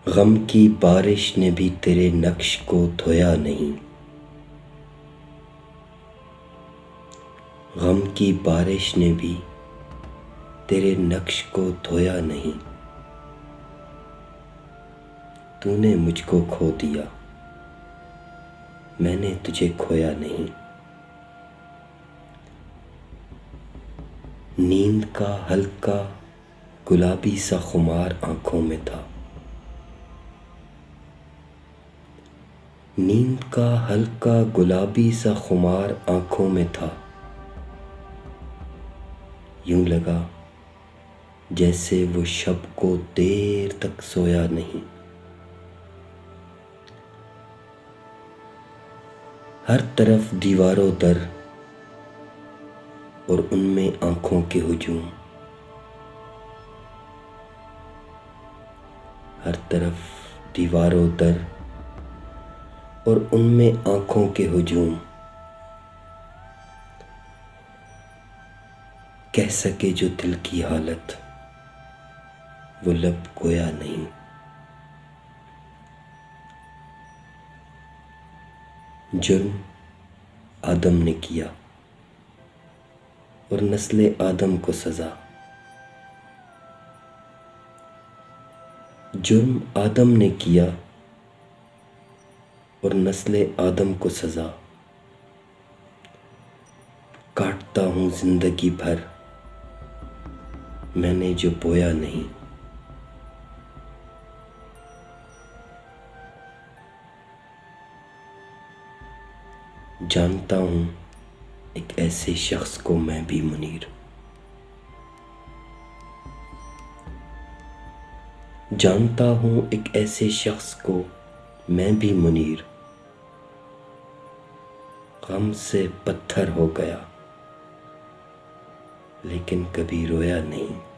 غم کی بارش نے بھی تیرے نقش کو دھویا نہیں، غم کی بارش نے بھی تیرے نقش کو دھویا نہیں۔ تو نے مجھ کو کھو دیا، میں نے تجھے کھویا نہیں۔ نیند کا ہلکا گلابی سا خمار آنکھوں میں تھا، نیند کا ہلکا گلابی سا خمار آنکھوں میں تھا، یوں لگا جیسے وہ شب کو دیر تک سویا نہیں۔ ہر طرف دیوار و در اور ان میں آنکھوں کے ہجوم، ہر طرف دیوار و در اور ان میں آنکھوں کے ہجوم، کہہ سکے جو دل کی حالت وہ لب گویا نہیں۔ جرم آدم نے کیا اور نسل آدم کو سزا، جرم آدم نے کیا اور نسل آدم کو سزا، کاٹتا ہوں زندگی بھر میں نے جو بویا نہیں۔ جانتا ہوں ایک ایسے شخص کو میں بھی منیر، جانتا ہوں ایک ایسے شخص کو میں بھی منیر، غم سے پتھر ہو گیا لیکن کبھی رویا نہیں۔